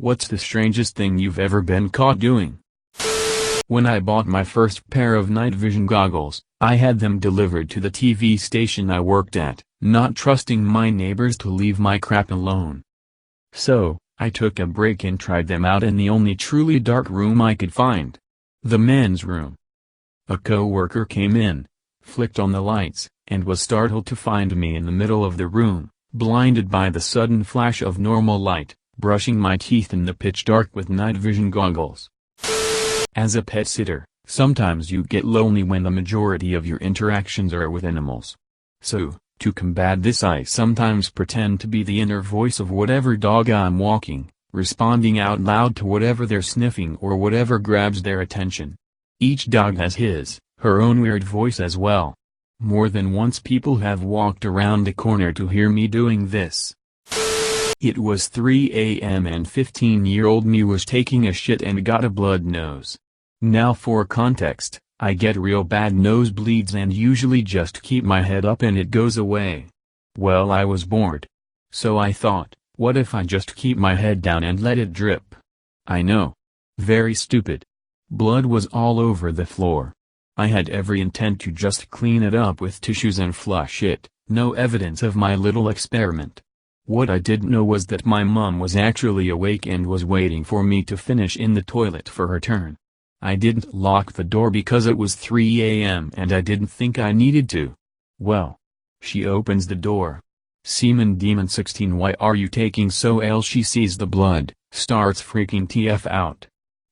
What's the strangest thing you've ever been caught doing? When I bought my first pair of night vision goggles, I had them delivered to the TV station I worked at, not trusting my neighbors to leave my crap alone. So, I took a break and tried them out in the only truly dark room I could find. The men's room. A co-worker came in, flicked on the lights, and was startled to find me in the middle of the room, blinded by the sudden flash of normal light, brushing my teeth in the pitch dark with night vision goggles. As a pet sitter, sometimes you get lonely when the majority of your interactions are with animals. So, to combat this, I sometimes pretend to be the inner voice of whatever dog I'm walking, responding out loud to whatever they're sniffing or whatever grabs their attention. Each dog has her own weird voice as well. More than once people have walked around the corner to hear me doing this. It was 3 a.m. and 15-year-old me was taking a shit and got a blood nose. Now for context, I get real bad nosebleeds and usually just keep my head up and it goes away. Well, I was bored. So I thought, what if I just keep my head down and let it drip? I know. Very stupid. Blood was all over the floor. I had every intent to just clean it up with tissues and flush it, no evidence of my little experiment. What I didn't know was that my mom was actually awake and was waiting for me to finish in the toilet for her turn. I didn't lock the door because it was 3 a.m. and I didn't think I needed to. Well. She opens the door. Semen Demon 16, why are you taking so L? She sees the blood, starts freaking TF out.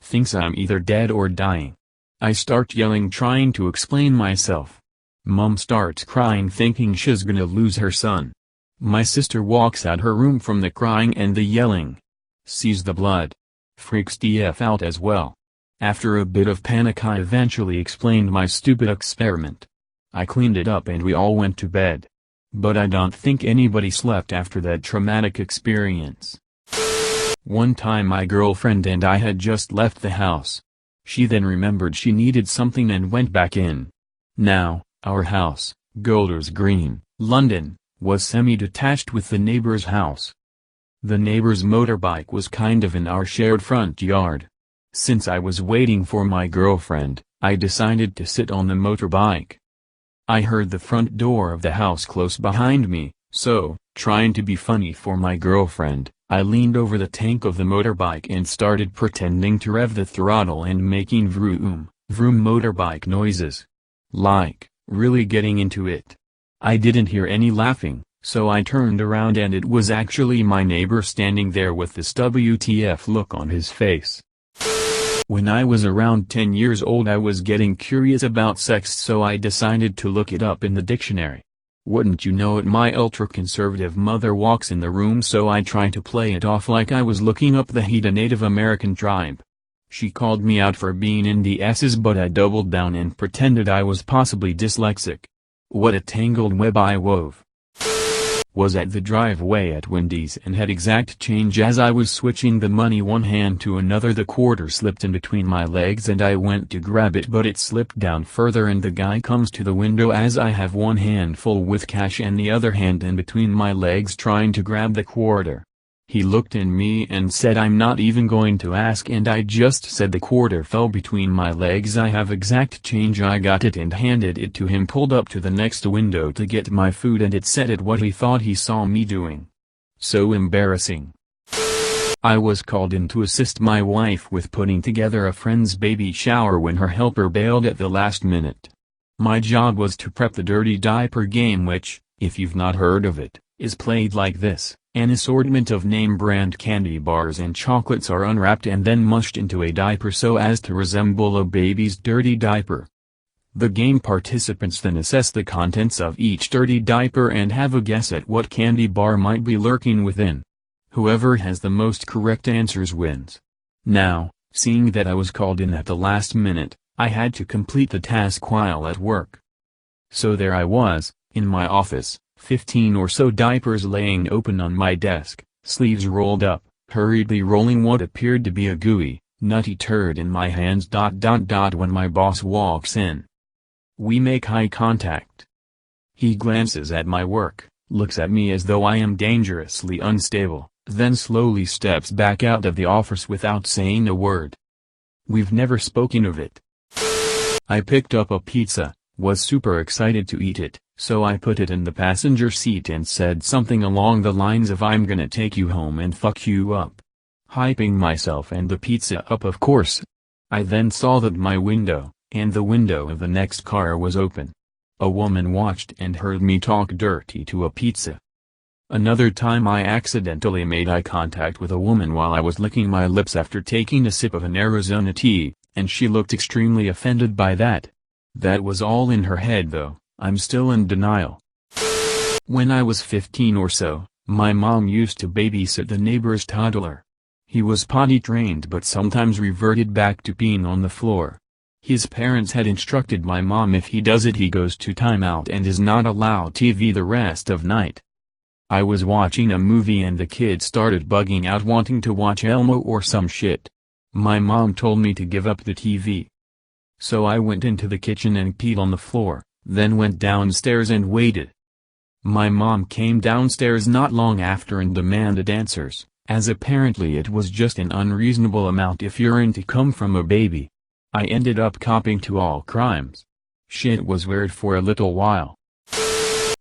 Thinks I'm either dead or dying. I start yelling trying to explain myself. Mom starts crying thinking she's gonna lose her son. My sister walks out her room from the crying and the yelling. Sees the blood. Freaks TF out as well. After a bit of panic I eventually explained my stupid experiment. I cleaned it up and we all went to bed. But I don't think anybody slept after that traumatic experience. One time my girlfriend and I had just left the house. She then remembered she needed something and went back in. Now, our house, Golders Green, London, was semi-detached with the neighbor's house. The neighbor's motorbike was kind of in our shared front yard. Since I was waiting for my girlfriend, I decided to sit on the motorbike. I heard the front door of the house close behind me, so, trying to be funny for my girlfriend, I leaned over the tank of the motorbike and started pretending to rev the throttle and making vroom, vroom motorbike noises. Like, really getting into it. I didn't hear any laughing, so I turned around and it was actually my neighbor standing there with this WTF look on his face. When I was around 10 years old I was getting curious about sex, so I decided to look it up in the dictionary. Wouldn't you know it, my ultra-conservative mother walks in the room, so I try to play it off like I was looking up the Haida Native American tribe. She called me out for being in the S's, but I doubled down and pretended I was possibly dyslexic. What a tangled web I wove. Was at the driveway at Wendy's and had exact change. As I was switching the money one hand to another, the quarter slipped in between my legs and I went to grab it, but it slipped down further and the guy comes to the window as I have one hand full with cash and the other hand in between my legs trying to grab the quarter. He looked at me and said, "I'm not even going to ask," and I just said the quarter fell between my legs. I have exact change. I got it and handed it to him, pulled up to the next window to get my food, and it said what he thought he saw me doing. So embarrassing. I was called in to assist my wife with putting together a friend's baby shower when her helper bailed at the last minute. My job was to prep the dirty diaper game, which, if you've not heard of it, is played like this. An assortment of name-brand candy bars and chocolates are unwrapped and then mushed into a diaper so as to resemble a baby's dirty diaper. The game participants then assess the contents of each dirty diaper and have a guess at what candy bar might be lurking within. Whoever has the most correct answers wins. Now, seeing that I was called in at the last minute, I had to complete the task while at work. So there I was, in my office. 15 or so diapers laying open on my desk, sleeves rolled up, hurriedly rolling what appeared to be a gooey, nutty turd in my hands. When my boss walks in. We make eye contact. He glances at my work, looks at me as though I am dangerously unstable, then slowly steps back out of the office without saying a word. We've never spoken of it. I picked up a pizza, was super excited to eat it, so I put it in the passenger seat and said something along the lines of "I'm gonna take you home and fuck you up." Hyping myself and the pizza up, of course. I then saw that my window, and the window of the next car, was open. A woman watched and heard me talk dirty to a pizza. Another time I accidentally made eye contact with a woman while I was licking my lips after taking a sip of an Arizona tea, and she looked extremely offended by that. That was all in her head though, I'm still in denial. When I was 15 or so, my mom used to babysit the neighbor's toddler. He was potty trained but sometimes reverted back to peeing on the floor. His parents had instructed my mom if he does it he goes to timeout and is not allowed TV the rest of night. I was watching a movie and the kid started bugging out wanting to watch Elmo or some shit. My mom told me to give up the TV. So I went into the kitchen and peed on the floor, then went downstairs and waited. My mom came downstairs not long after and demanded answers, as apparently it was just an unreasonable amount if urine to come from a baby. I ended up copping to all crimes. Shit was weird for a little while.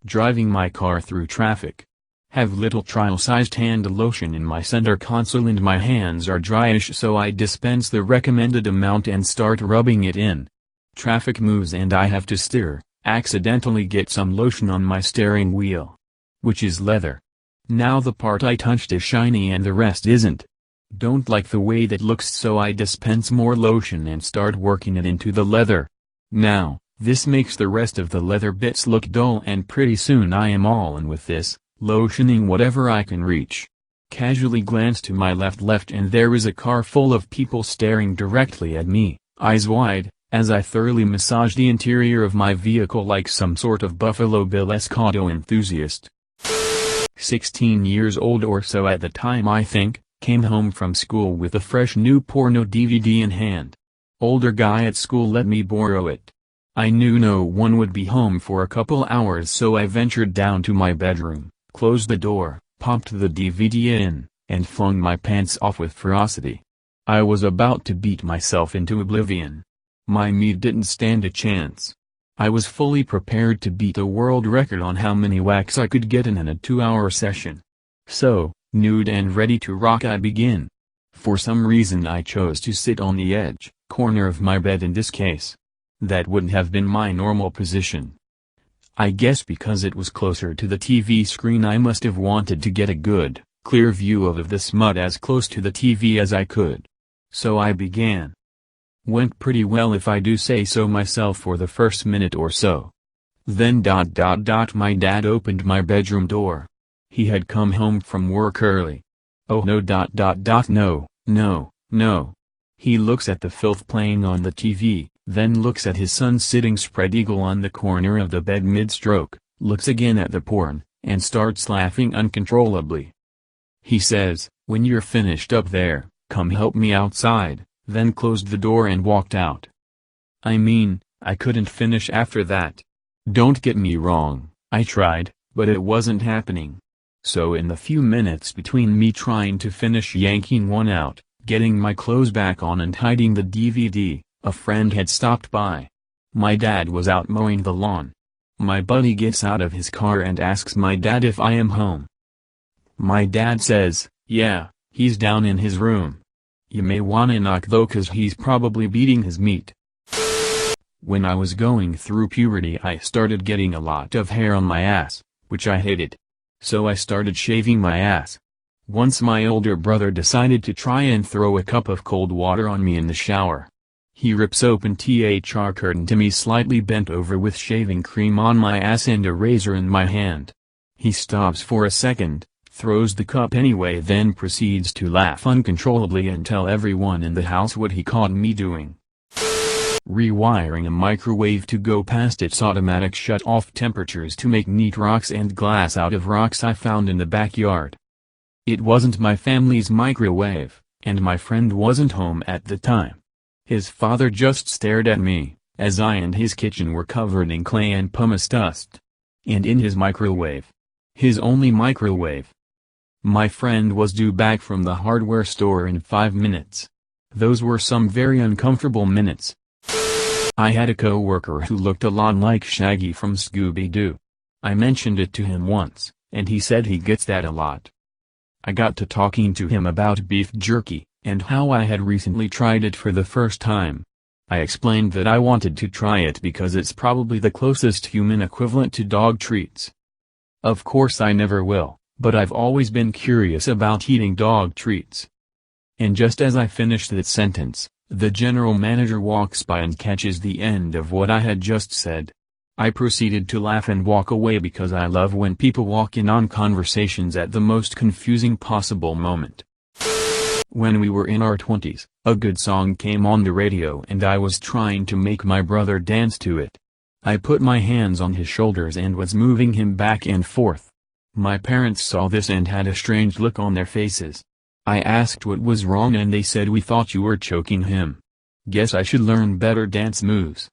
Driving my car through traffic. Have little trial-sized hand lotion in my center console and my hands are dryish, so I dispense the recommended amount and start rubbing it in. Traffic moves and I have to steer, accidentally get some lotion on my steering wheel. Which is leather. Now the part I touched is shiny and the rest isn't. Don't like the way that looks, so I dispense more lotion and start working it into the leather. Now, this makes the rest of the leather bits look dull and pretty soon I am all in with this, lotioning whatever I can reach. Casually glance to my left and there is a car full of people staring directly at me, eyes wide, as I thoroughly massage the interior of my vehicle like some sort of Buffalo Bill-esque auto enthusiast. 16 years old or so at the time I think, came home from school with a fresh new porno DVD in hand. Older guy at school let me borrow it. I knew no one would be home for a couple hours, so I ventured down to my bedroom, closed the door, popped the DVD in, and flung my pants off with ferocity. I was about to beat myself into oblivion. My meat didn't stand a chance. I was fully prepared to beat a world record on how many whacks I could get in a 2-hour session. So, nude and ready to rock, I begin. For some reason I chose to sit on the edge, corner of my bed in this case. That wouldn't have been my normal position. I guess because it was closer to the TV screen I must have wanted to get a good, clear view of the smut as close to the TV as I could. So I began. Went pretty well if I do say so myself for the first minute or so. Then my dad opened my bedroom door. He had come home from work early. Oh no no. He looks at the filth playing on the TV, then looks at his son sitting spread eagle on the corner of the bed mid-stroke, looks again at the porn, and starts laughing uncontrollably. He says, "When you're finished up there, come help me outside," then closed the door and walked out. I mean, I couldn't finish after that. Don't get me wrong, I tried, but it wasn't happening. So in the few minutes between me trying to finish yanking one out, getting my clothes back on and hiding the DVD, a friend had stopped by. My dad was out mowing the lawn. My buddy gets out of his car and asks my dad if I am home. My dad says, "Yeah, he's down in his room. You may wanna knock though, 'cause he's probably beating his meat." When I was going through puberty I started getting a lot of hair on my ass, which I hated. So I started shaving my ass. Once my older brother decided to try and throw a cup of cold water on me in the shower. He rips open the curtain to me slightly bent over with shaving cream on my ass and a razor in my hand. He stops for a second, throws the cup anyway, then proceeds to laugh uncontrollably and tell everyone in the house what he caught me doing. Rewiring a microwave to go past its automatic shut-off temperatures to make neat rocks and glass out of rocks I found in the backyard. It wasn't my family's microwave, and my friend wasn't home at the time. His father just stared at me, as I and his kitchen were covered in clay and pumice dust. And in his microwave. His only microwave. My friend was due back from the hardware store in 5 minutes. Those were some very uncomfortable minutes. I had a coworker who looked a lot like Shaggy from Scooby-Doo. I mentioned it to him once, and he said he gets that a lot. I got to talking to him about beef jerky, and how I had recently tried it for the first time. I explained that I wanted to try it because it's probably the closest human equivalent to dog treats. Of course I never will, but I've always been curious about eating dog treats. And just as I finished that sentence, the general manager walks by and catches the end of what I had just said. I proceeded to laugh and walk away because I love when people walk in on conversations at the most confusing possible moment. When we were in our 20s, a good song came on the radio and I was trying to make my brother dance to it. I put my hands on his shoulders and was moving him back and forth. My parents saw this and had a strange look on their faces. I asked what was wrong and they said we thought you were choking him. Guess I should learn better dance moves.